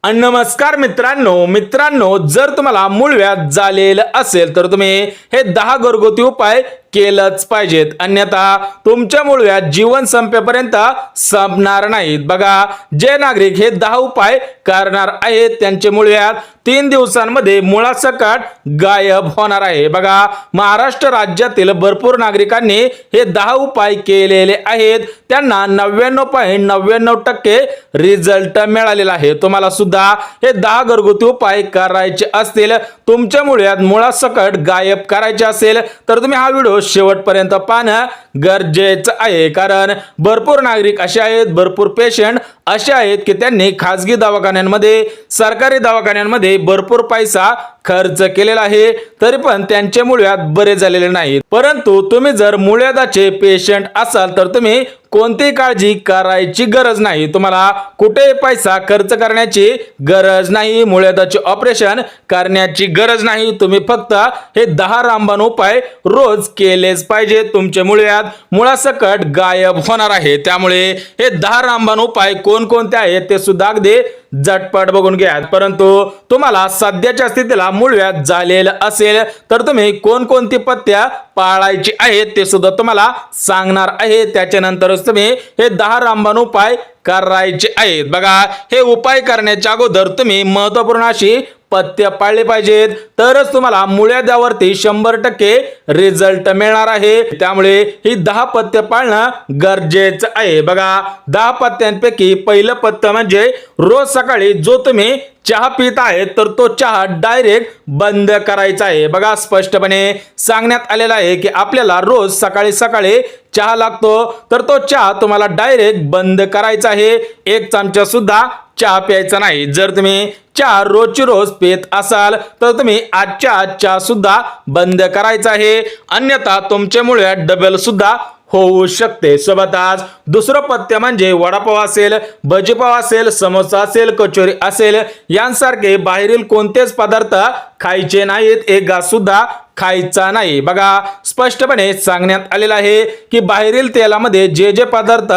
नमस्कार मित्रांनो जर तुम्हाला मूळव्याध झालेलं असेल तर तुम्ही हे 10 घरगुती उपाय केलंच पाहिजेत, अन्यथा तुमच्या मूळव्याध जीवन संपेपर्यंत संपणार नाहीत। बघा, जे नागरिक हे 10 उपाय करणार आहेत त्यांचे मूळव्याध 3 दिवसांमध्ये मुळासकट गायब होणार आहे। बघा, महाराष्ट्र राज्यातील भरपूर नागरिकांनी हे 10 उपाय केलेले आहेत, त्यांना 99.99% रिझल्ट मिळालेला आहे। तुम्हाला सुद्धा हे 10 घरगुती उपाय करायचे असतील, तुमच्या मूळव्याध मुळासकट गायब करायचे असेल तर तुम्ही हा व्हिडिओ शेवटपर्यंत पाहणं गरजेचं आहे, कारण भरपूर नागरिक असे आहेत, भरपूर पेशंट असे आहेत की त्यांनी खासगी दवाखान्यांमध्ये, सरकारी दवाखान्यांमध्ये भरपूर पैसा खर्च केलेला आहे, तरी पण त्यांचे मूळव्याध बरे झालेले नाहीत। परंतु तुम्ही जर मूळव्याधाचे पेशंट असाल तर तुम्ही कोणतीही काळजी करायची गरज नाही, तुम्हाला कुठे पैसा खर्च करण्याची गरज नाही, मूळव्याधाचे ऑपरेशन करण्याची गरज नाही। तुम्ही फक्त हे 10 रामबाण उपाय रोज केलेच पाहिजे, तुमचे मूळव्याध मुळासकट गायब होणार आहे। त्यामुळे हे 10 रामबाण उपाय कोणकोणते आहेत ते सुद्धा अगदी झटपट बघून घ्या। परंतु तुम्हाला सध्याच्या स्थितीला मूळव्याध झालेलं असेल तर तुम्ही कोणकोणती पथ्य पाळायची आहेत ते सुद्धा तुम्हाला सांगणार आहे, त्याच्यानंतरच तुम्ही हे 10 रामबाण उपाय करायचे आहेत। बघा, हे उपाय करण्याच्या अगोदर तुम्ही महत्त्वपूर्ण अशी पथ्य पाळले पाहिजेत, तरच तुम्हाला मूळव्याधावरती 100% रिझल्ट मिळणार आहे। त्यामुळे ही 10 पथ्य पाळणं गरजेचं आहे। बघा, 10 पथ्यांपैकी पहिलं पथ्य म्हणजे रोज सकाळी जो तुम्ही चहा पित आहे तर तो चहा डायरेक्ट बंद करायचा आहे। बघा, स्पष्टपणे सांगण्यात आलेलं आहे की आपल्याला रोज सकाळी सकाळी चहा लागतो, तर तो चहा तुम्हाला डायरेक्ट बंद करायचा आहे, 1 चमचा सुद्धा चहा प्यायचा नाही। जर तुम्ही चहा रोजची रोज पित असाल तर तुम्ही आजच्या चहा सुद्धा बंद करायचा आहे, अन्यथा तुमचे मूळव्याध डबल सुद्धा होऊ शकते। सोबतच दुसरं पथ्य म्हणजे वडापाव असेल, भजीपाव असेल, समोसा असेल, कचोरी असेल, यांसारखे बाहेरील कोणतेच पदार्थ खायचे नाहीत, एक घास सुद्धा खायचा नाही। बघा, स्पष्टपणे सांगण्यात आलेलं आहे की बाहेरील तेलामध्ये जे जे पदार्थ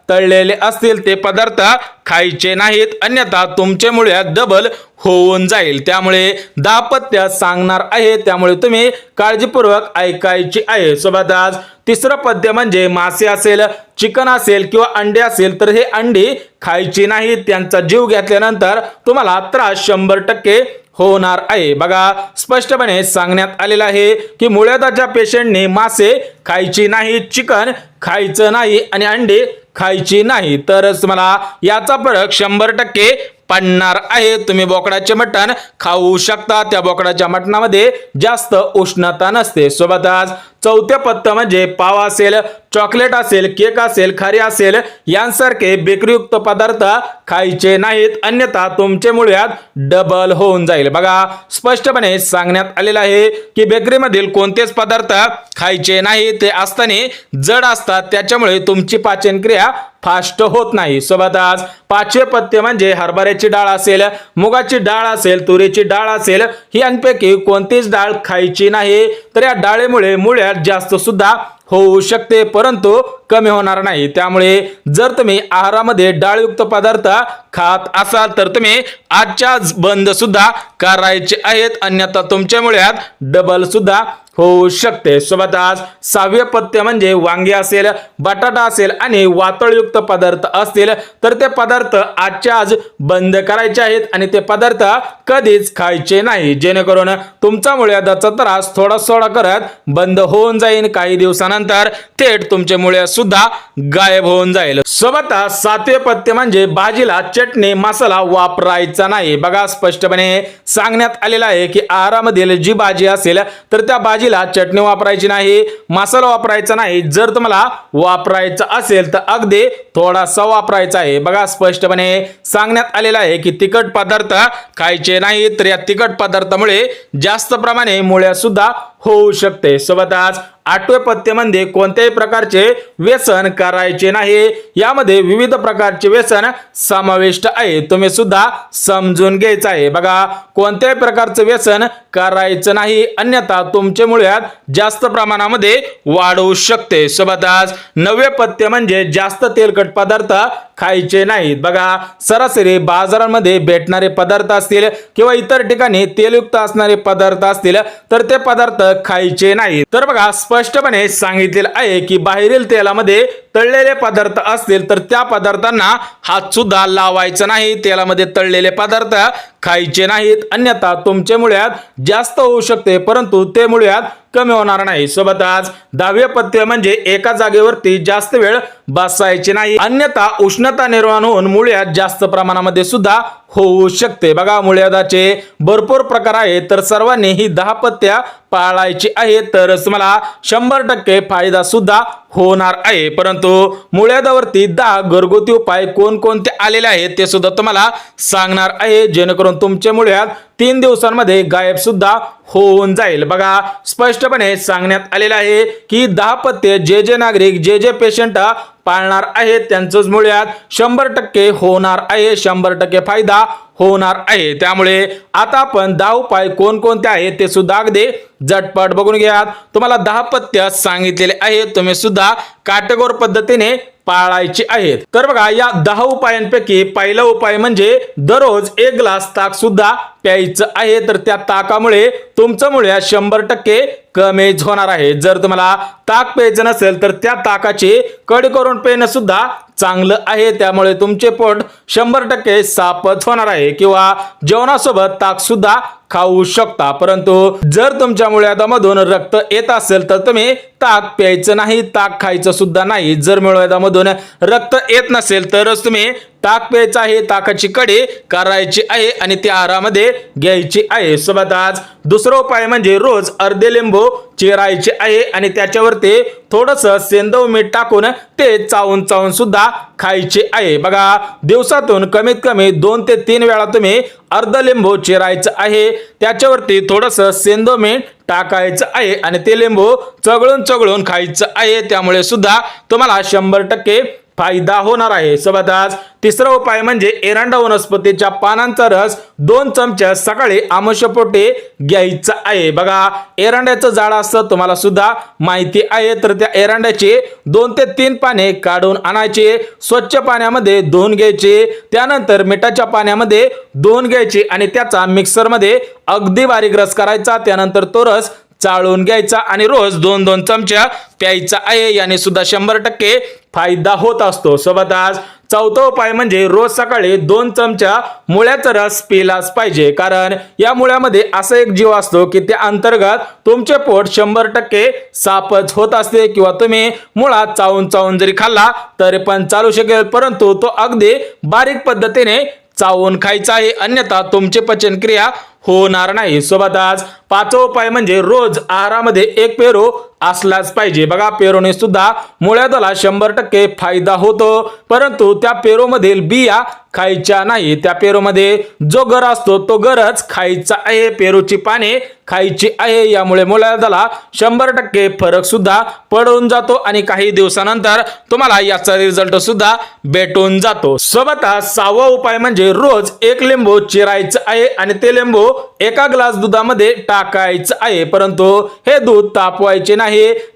तळलेले असतील ते पदार्थ खायचे नाहीत, अन्यथा तुमचे मूळव्याध डबल होऊन जाईल। त्यामुळे 10 पथ्य सांगणार आहे, त्यामुळे तुम्ही काळजीपूर्वक ऐकायची आहे। सोबतच तिसरं पथ्य म्हणजे मासे असेल, चिकन असेल किंवा अंडे असेल तर हे अंडी खायची नाहीत, त्यांचा जीव घेतल्यानंतर तुम्हाला त्रास 100% होणार आहे। बघा, स्पष्टपणे सांगण्यात आलेलं आहे की मूळव्याधाच्या पेशंटने मासे खायची नाही, चिकन खायचं नाही आणि अंडे खायची नाही, तरच तुम्हाला याचा फरक 100% पडणार आहे। तुम्ही बोकडाचे मटण खाऊ शकता, त्या बोकडाच्या मटणामध्ये जास्त उष्णता नसते। सोबतच चौथं पथ्य म्हणजे पाव असेल, चॉकलेट असेल, केक असेल, खारी असेल, यांसारखे बेकरीयुक्त पदार्थ खायचे नाहीत, अन्यथा तुमचे मूळव्याध डबल होऊन जाईल। बघा, स्पष्टपणे सांगण्यात आलेलं आहे की बेकरीमधील कोणतेच पदार्थ खायचे नाही, ते असताना जड असतात, त्याच्यामुळे तुमची पाचनक्रिया फास्ट होत नाही। सोबतच 5वे पथ्य म्हणजे हरभऱ्याची डाळ असेल, मुगाची डाळ असेल, तुरीची डाळ असेल, यांपैकी कोणतीच डाळ खायची नाही, तर या डाळीमुळे मूळव्याध जास्त सुद्धा होऊ शकते परंतु कमी होणार नाही। त्यामुळे जर तुम्ही आहारामध्ये डाळयुक्त पदार्थ खात असाल तर तुम्ही आजच्या बंद सुद्धा करायचे आहेत, अन्यथा तुमच्या मूळव्याध डबल सुद्धा होऊ शकते। सोबतच 6वे पथ्य म्हणजे वांगे असेल, बटाटा असेल आणि वातळयुक्त पदार्थ असतील तर ते पदार्थ आजच्या आज बंद करायचे आहेत आणि ते पदार्थ कधीच खायचे नाही, जेणेकरून तुमचा मूळव्याधाचा त्रास थोडा थोडा करत बंद होऊन जाईल, काही दिवसानंतर थेट तुमचे मूळव्याध सुद्धा गायब होऊन जाईल। सोबतच 7वे पथ्य म्हणजे भाजीला चटणी मसाला वापरायचा नाही। बघा, स्पष्टपणे सांगण्यात आलेलं आहे की आहारामधील जी भाजी असेल तर त्या भाजीला चटणी वापरायची नाही, मसाला वापरायचा नाही, जर तुम्हाला वापरायचा असेल तर अगदी थोडासा वापरायचा आहे। बघा, स्पष्टपणे सांगण्यात आलेलं आहे की तिखट पदार्थ खायचे नाही, तर या तिखट पदार्थामुळे जास्त प्रमाणे मूळव्याध सुद्धा होऊ शकते. सोबतच आठवे पथ्य म्हणजे कोणत्याही प्रकारचे व्यसन करायचे नाही. यामध्ये विविध प्रकारचे व्यसन समाविष्ट आहे, तुम्ही सुद्धा समजून घ्यायचं आहे. बघा, कोणत्याही प्रकारचे व्यसन करायचं नाही, अन्यथा तुमचे मूळव्याध जास्त प्रमाणामध्ये वाढू शकते. सोबतच नववे पथ्य म्हणजे जास्त तेलकट पदार्थ खायचे नाहीत. बघा, सरासरी बाजारांमध्ये भेटणारे पदार्थ असतील किंवा इतर ठिकाणी तेलयुक्त असणारे पदार्थ असतील तर ते पदार्थ खायचे नाहीत. तर बघा, स्पष्टपणे सांगितलेलं आहे की बाहेरील तेलामध्ये तळलेले पदार्थ असतील तर त्या पदार्थांना हात सुद्धा लावायचा नाही. तेलामध्ये तळलेले पदार्थ खायचे नाहीत, अन्यथा तुमचे मूळव्याध जास्त होऊ शकते, परंतु ते मूळव्याध कमी होणार नाही. सोबतच 10वे पथ्य म्हणजे एका जागेवरती जास्त वेळ बसायचे नाही, अन्यथा उष्णता निर्माण होऊन मूळव्याध जास्त प्रमाणामध्ये सुद्धा होऊ शकते. बघा, मूळव्याधाचे भरपूर प्रकार आहेत, तर सर्वांनी ही 10 पथ्य पाळायची आहे, तरच तुम्हाला 100% फायदा सुद्धा होणार आहे. परंतु मूळव्याधावरती 10 घरगुती उपाय कोणकोणते आलेले आहेत ते सुद्धा तुम्हाला सांगणार आहे, जेणेकरून तुमचे मूळव्याध 3 दिवसांमध्ये गायब सुद्धा होऊन जाईल. बघा, स्पष्टपणे सांगण्यात आलेले आहे की 10 पथ्य जे नागरिक जे पेशंट पाळणार आहेत त्यांचंच मूळव्याध 100% होणार आहे, 100% फायदा होणार आहे. त्यामुळे आता आपण 10 उपाय कोणकोणते आहेत ते सुद्धा अगदी झटपट बघून घ्या. तुम्हाला 10 पथ्य सांगितलेले आहेत, तुम्ही सुद्धा काटेकोर पद्धतीने पाळायचे आहेत. तर बघा, या 10 उपायांपैकी पहिला उपाय म्हणजे दररोज 1 ग्लास ताक सुद्धा प्यायचं आहे, तर त्या ताकामुळे तुमचं मूळव्याध 100% कमी होणार आहे. जर तुम्हाला ताक प्यायचं नसेल तर त्या ताकाची कढी करून पिणं सुद्धा चांगलं आहे, त्यामुळे तुमचे पोट 100% साफच होणार आहे. किंवा जेवणासोबत ताक सुद्धा खाऊ शकता. परंतु जर तुमच्या मूळव्याधामधून रक्त येत असेल तर तुम्ही ताक प्यायचं नाही, ताक खायचं सुद्धा नाही. जर मूळव्याधामधून रक्त येत नसेल तरच तुम्ही ताक प्यायचं आहे, ताकाची कढी करायची आहे आणि ती आहारामध्ये घ्यायची आहे. सोबतच दुसरा उपाय म्हणजे रोज अर्धे लिंबू चिरायचे आहे आणि त्याच्यावरती थोडंसं सेंदव मीठ टाकून ते चावून चावून सुद्धा खायचे आहे. बघा, दिवसातून कमीत कमी 2 ते 3 वेळा तुम्ही अर्ध लिंबू चिरायचं आहे, त्याच्यावरती थोडंसं सेंदव मीठ टाकायचं आहे आणि ते लिंबू चघळून चघळून खायचं आहे. त्यामुळे सुद्धा तुम्हाला 100% फायदा होणार आहे. सोबतच तिसरा उपाय म्हणजे एरंडा वनस्पतीच्या पानांचा रस 2 चमचे सकाळी आमुषपोटी घ्यायचा आहे. बघा, एरंड्याचं झाड असतं तुम्हाला सुद्धा माहिती आहे, तर त्या एरंड्याचे 2 ते 3 पाने काढून आणायचे, स्वच्छ पाण्यामध्ये धुवून घ्यायचे, त्यानंतर मिठाच्या पाण्यामध्ये धुवून घ्यायचे आणि त्याचा मिक्सरमध्ये अगदी बारीक रस करायचा. त्यानंतर तो रस चाळून घ्यायचा आणि रोज 2-2 चमचा प्यायचा आहे, याने सुद्धा 100% फायदा होत असतो. सोबतच चौथा उपाय म्हणजे रोज सकाळी 2 चमचा मुळ्याचा रस पिलाच पाहिजे, कारण या मुळ्यामध्ये असा एक जीव असतो की त्या अंतर्गत तुमचे पोट 100% साफच होत असते. किंवा तुम्ही मुळा चावून चावून जरी खाल्ला तरी पण चालू शकेल, परंतु तो अगदी बारीक पद्धतीने चावून खायचा आहे, अन्यथा तुमची पचनक्रिया होणार नाही. सोबतच पाचवा उपाय म्हणजे रोज आहारामध्ये 1 पेरू असलाच पाहिजे. बघा, पेरूने सुद्धा मूळव्याधाला 100% फायदा होतो, परंतु त्या पेरूमधील बिया खायच्या नाही. त्या पेरूमध्ये जो गर असतो तो गरच खायचा आहे, पेरूची पाने खायची आहे. यामुळे मूळव्याधाला 100% फरक सुद्धा पडून जातो आणि काही दिवसानंतर तुम्हाला याचा रिझल्ट सुद्धा भेटून जातो. सोबतच 6वा उपाय म्हणजे रोज 1 लिंबू चिरायचं आहे आणि ते लिंबू 1 ग्लास दुधामध्ये टाकायचं आहे, परंतु हे दूध तापवायचे नाही.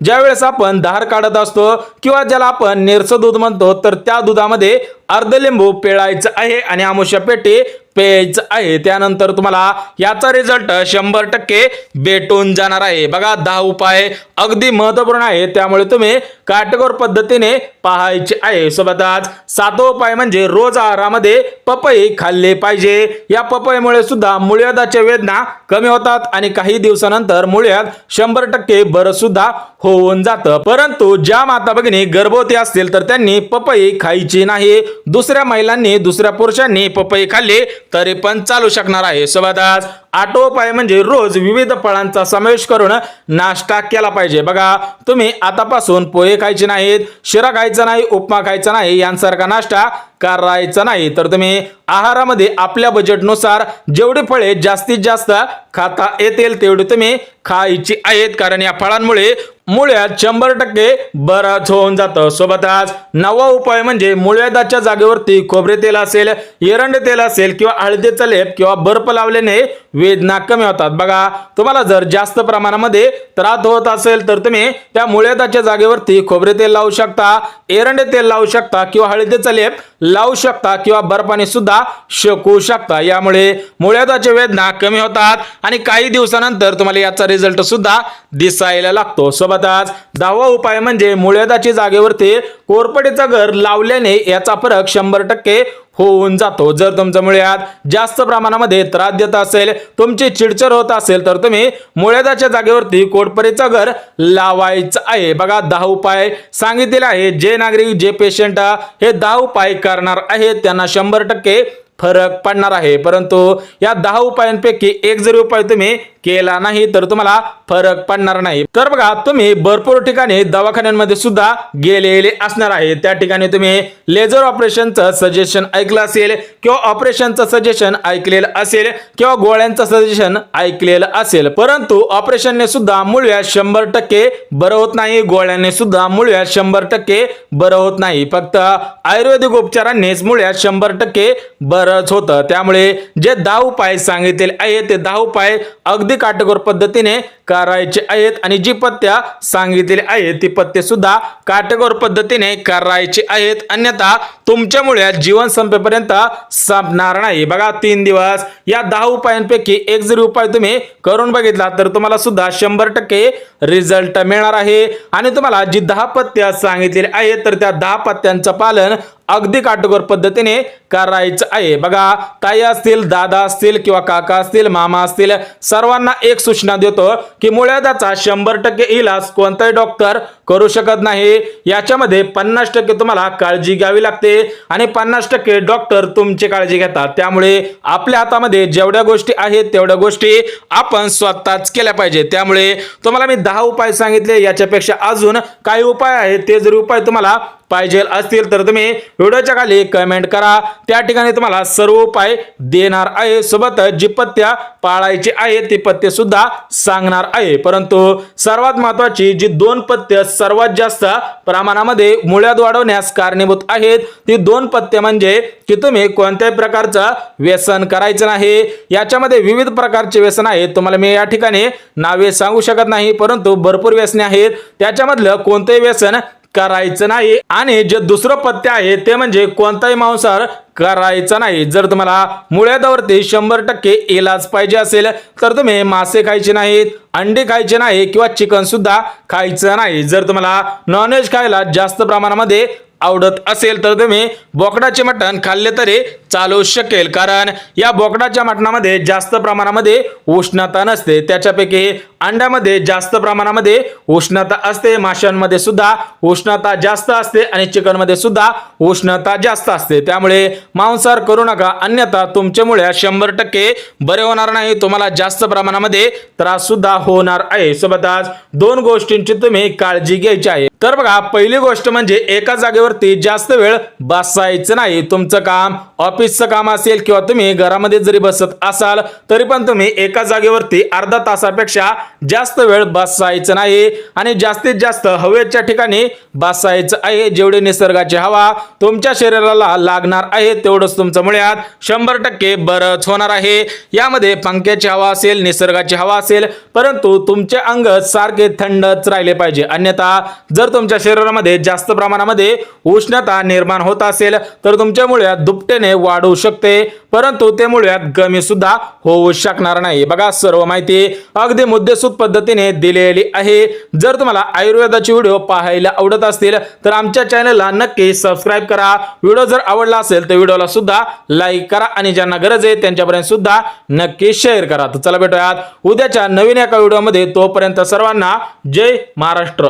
ज्यावेळेस आपण धार काढत असतो किंवा ज्याला आपण निरस दूध म्हणतो तर त्या दुधामध्ये अर्ध लिंबू पिळायचं आहे आणि आमुषापेटी प्यायचं आहे. त्यानंतर तुम्हाला याचा रिझल्ट 100% भेटून जाणार आहे. बघा, 10 उपाय अगदी महत्त्वपूर्ण आहे, त्यामुळे तुम्ही काटेकोर पद्धतीने पाहायचे आहे. सोबतच 7वा उपाय म्हणजे रोज आहारामध्ये पपई खाल्ले पाहिजे. या पपईमुळे सुद्धा मूळव्याधाच्या वेदना कमी होतात आणि काही दिवसानंतर मूळव्याध 100% बरं सुद्धा होऊन जातं. परंतु ज्या माता भगिनी गर्भवती असतील तर त्यांनी पपई खायची नाही. दुसऱ्या महिलांनी, दुसऱ्या पुरुषांनी पपई खाल्ली तरी पण चालू शकणार आहे. सोबतच आठवा उपाय म्हणजे रोज विविध फळांचा समावेश करून नाश्ता केला पाहिजे। बघा, तुम्ही आतापासून पोहे खायचे नाहीत, शिरा खायचा नाही, उपमा खायचा नाही, यांसारखा नाश्ता करायचा नाही। तर तुम्ही आहारामध्ये आपल्या बजेटनुसार जेवढी फळे जास्तीत जास्त खाता येतील तेवढी तुम्ही खायची आहेत, कारण या फळांमुळे मूळव्याध 100% बरंच होऊन जातं। सोबतच नववा उपाय म्हणजे मूळव्याधाच्या जागेवरती खोबरे तेल असेल, एरंड तेल असेल किंवा हळदीचा लेप किंवा बर्फ लावल्याने वेदना कमी होतात। बघा, तुम्हाला जर जास्त प्रमाणामध्ये त्रास होत असेल तर तुम्ही त्या मूळव्याधाच्या जागेवरती खोबरे तेल लावू शकता, एरंड तेल लावू शकता किंवा हळदीचा लेप लावू शकता किंवा बर्फाने सुद्धा शेकू शकता। यामुळे मूळव्याधाच्या वेदना कमी होतात आणि काही दिवसानंतर तुम्हाला याचा रिझल्ट सुद्धा दिसायला लागतो। सोबतच 10वा उपाय म्हणजे मूळव्याधाच्या जागेवरती कोरफडीचं घर लावल्याने याचा फरक 100% होऊन जातो। जर तुमचा मूळव्याध जास्त प्रमाणामध्ये त्रास देत असेल, तुमची चिडचिड होत असेल तर तुम्ही मूळव्याधाच्या जागेवरती कोरफडीचं घर लावायचं आहे। बघा, 10 उपाय सांगितलेले आहे। जे नागरिक जे पेशंट हे 10 उपाय करणार आहेत त्यांना 100% फरक पडणार आहे। परंतु या 10 उपायांपैकी एक जरी उपाय तुम्ही केला नाही तर तुम्हाला फरक पडणार नाही। तर बघा, तुम्ही भरपूर ठिकाणी दवाखान्यांमध्ये सुद्धा गेलेले असणार आहे, त्या ठिकाणी तुम्ही लेझर ऑपरेशनचं सजेशन ऐकलं असेल किंवा ऑपरेशनचं सजेशन ऐकलेलं असेल किंवा गोळ्यांचं सजेशन ऐकलेलं असेल, परंतु ऑपरेशनने सुद्धा मूळव्याध 100% बरं होत नाही, गोळ्यांनी सुद्धा मूळव्याध 100% बरं होत नाही। फक्त आयुर्वेदिक उपचारांनीच मूळव्याध 100% बरंच होतं। त्यामुळे जे 10 उपाय सांगितलेले आहेत ते 10 उपाय अगदी काटेकोर पद्धतीने करायचे आहेत आणि जी पथ्य सांगितलेली आहेत ती पथ्य सुद्धा काटेकोर पद्धतीने करायची आहेत, अन्यथा तुमच्यामुळे जीवन संपेपर्यंत संपणार नाही। बघा, 3 दिवस या 10 उपायांपैकी एक जरी उपाय तुम्ही करून बघितला तर तुम्हाला सुद्धा 100% रिझल्ट मिळणार आहे आणि तुम्हाला जी 10 पथ्य सांगितलेली आहेत तर त्या 10 पथ्यांचं पालन अगदी काटेकोर पद्धतीने करायचं आहे। बघा, ताई असतील, दादा असतील किंवा काका असतील, मामा असतील, सर्वांना एक सूचना देतो की मूळव्याधाचा 100% इलाज कोणताही डॉक्टर करू शकत नाही। याच्यामध्ये 50% तुम्हाला काळजी घ्यावी लागते आणि 50% डॉक्टर तुमची काळजी घेतात। त्यामुळे आपल्या हातामध्ये जेवढ्या गोष्टी आहेत तेवढ्या गोष्टी आपण स्वतःच केल्या पाहिजे। त्यामुळे तुम्हाला मी 10 उपाय सांगितले, याच्यापेक्षा अजून काही उपाय आहेत, ते जर उपाय तुम्हाला पाहिजे असतील तर तुम्ही व्हिडिओच्या खाली कमेंट करा, त्या ठिकाणी तुम्हाला सर्व उपाय देणार आहे। सोबत जी पथ्य पाळायची आहे ती पथ्य सुद्धा सांगणार आहे। परंतु सर्वात महत्त्वाची जी 2 पथ्य सर्वात जास्त प्रमाणामध्ये मूळव्याध वाढवण्यास कारणीभूत आहेत ती 2 पथ्य म्हणजे की तुम्ही कोणत्याही प्रकारचं व्यसन करायचं नाही। याच्यामध्ये विविध प्रकारचे व्यसन आहेत, तुम्हाला मी या ठिकाणी नावे सांगू शकत नाही, परंतु भरपूर व्यसने आहेत, त्याच्यामधलं कोणतेही व्यसन करायचं नाही। आणि जे दुसरं पथ्य आहे ते म्हणजे कोणताही मांसाहार करायचा नाही। जर तुम्हाला मूळव्याधावरती 100% इलाज पाहिजे असेल तर तुम्ही मासे खायचे नाहीत, अंडी खायचे नाही किंवा चिकन सुद्धा खायचं नाही। जर तुम्हाला नॉनव्हेज खायला जास्त प्रमाणामध्ये आवडत असेल तर तुम्ही बोकडाचे मटण खाल्ले तरी चालू शकेल, कारण या बोकडाच्या मटणामध्ये जास्त प्रमाणामध्ये उष्णता नसते, त्याच्यापैकी अंड्यामध्ये जास्त प्रमाणामध्ये उष्णता असते, माशांमध्ये सुद्धा उष्णता जास्त असते आणि चिकन मध्ये सुद्धा उष्णता जास्त असते। त्यामुळे मांसाहार करू नका, अन्यथा तुमच्यामुळे 100% बरे होणार नाही, तुम्हाला जास्त प्रमाणामध्ये त्रास सुद्धा होणार आहे। सोबतच 2 गोष्टींची तुम्ही काळजी घ्यायची आहे। तर बघा, पहिली गोष्ट म्हणजे एका जागेवरती जास्त वेळ बसायचं नाही। तुमचं काम ऑफिसचं काम असेल किंवा तुम्ही घरामध्ये जरी बसत असाल तरी पण तुम्ही एका जागेवरती अर्धा तासापेक्षा जास्त वेळ बसायचं नाही आणि जास्तीत जास्त हवेच्या ठिकाणी बसायचं आहे। जेवढी निसर्गाची हवा तुमच्या शरीराला लागणार आहे तेवढंच तुमचं मूळव्याध 100% बरंच होणार आहे। यामध्ये पंख्याची हवा असेल, निसर्गाची हवा असेल, परंतु तुमचे अंग सारखे थंडच राहिले पाहिजे, अन्यथा जर तुमच्या शरीरामध्ये जास्त प्रमाणामध्ये उष्णता निर्माण होत असेल तर तुमच्या मूळव्याध दुपटीने वाढू शकते, परंतु ते मूळव्याध कमी सुद्धा होऊ शकणार नाही। बघा, सर्व माहिती अगदी मुद्देसूद पद्धतीने दिलेली आहे। जर तुम्हाला आयुर्वेदाचे व्हिडिओ पाहायला आवडत असतील तर आमच्या चॅनलला नक्की सबस्क्राइब करा। व्हिडिओ जर आवडला असेल तर व्हिडिओला सुद्धा लाईक करा आणि ज्यांना गरज आहे त्यांच्यापर्यंत सुद्धा नक्की शेअर करा। तर चला भेटूयात उद्याच्या नवीन एका व्हिडिओमध्ये, तोपर्यंत सर्वांना जय महाराष्ट्र।